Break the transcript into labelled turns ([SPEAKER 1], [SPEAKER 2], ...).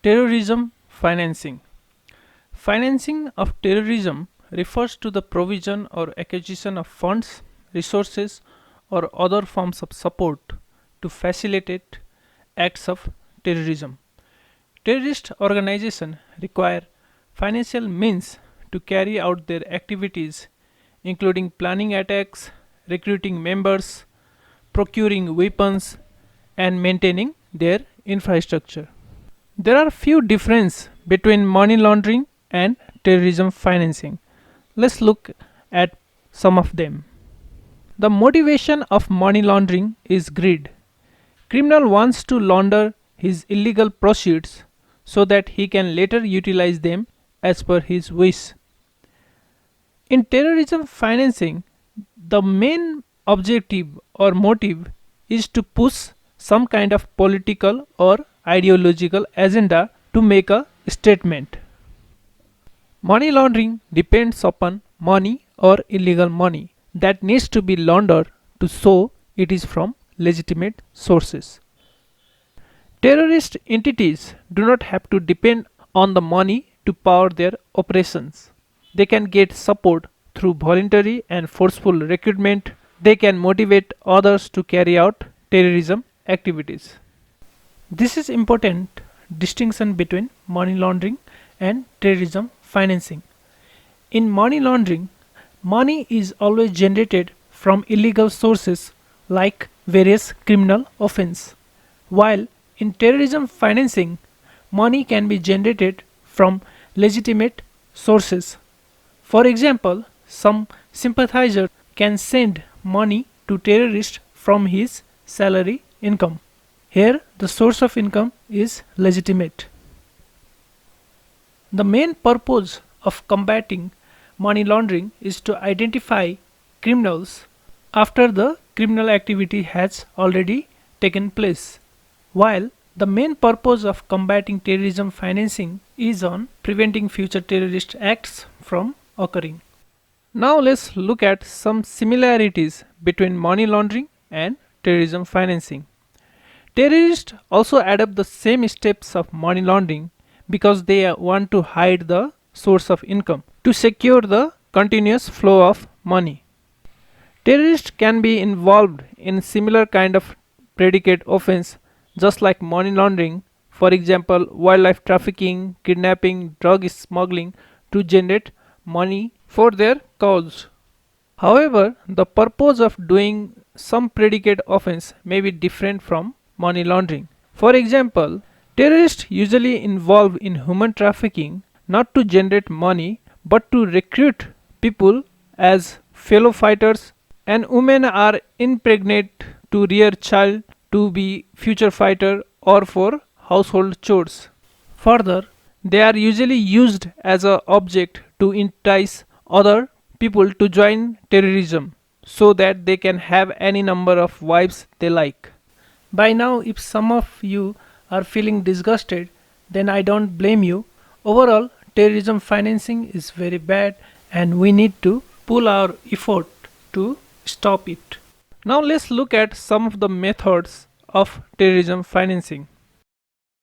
[SPEAKER 1] Terrorism financing. Financing of terrorism refers to the provision or acquisition of funds, resources, or other forms of support to facilitate acts of terrorism. Terrorist organizations require financial means to carry out their activities, including planning attacks, recruiting members, procuring weapons, and maintaining their infrastructure. There are few differences between money laundering and terrorism financing. Let's look at some of them. The motivation of money laundering is greed. Criminal wants to launder his illegal proceeds so that he can later utilize them as per his wish. In terrorism financing, the main objective or motive is to push some kind of political or ideological agenda to make a statement. Money laundering depends upon money or illegal money that needs to be laundered to show it is from legitimate sources. Terrorist entities do not have to depend on the money to power their operations. They can get support through voluntary and forceful recruitment. They can motivate others to carry out terrorism activities. This is important distinction between money laundering and terrorism financing. In money laundering, money is always generated from illegal sources like various criminal offense, while in terrorism financing, money can be generated from legitimate sources. For example, some sympathizer can send money to terrorists from his salary income. Here, the source of income is legitimate. The main purpose of combating money laundering is to identify criminals after the criminal activity has already taken place, while the main purpose of combating terrorism financing is on preventing future terrorist acts from occurring. Now let's look at some similarities between money laundering and terrorism financing. Terrorists also adopt the same steps of money laundering because they want to hide the source of income to secure the continuous flow of money. Terrorists can be involved in similar kind of predicate offense just like money laundering, for example, wildlife trafficking, kidnapping, drug smuggling to generate money for their cause. However, the purpose of doing some predicate offense may be different from money laundering. For example, terrorists usually involve in human trafficking not to generate money but to recruit people as fellow fighters, and women are impregnate to rear child to be future fighter or for household chores. Further, they are usually used as a object to entice other people to join terrorism so that they can have any number of wives they like. By now, if some of you are feeling disgusted, then I don't blame you. Overall, terrorism financing is very bad and we need to pull our effort to stop it. Now let's look at some of the methods of terrorism financing.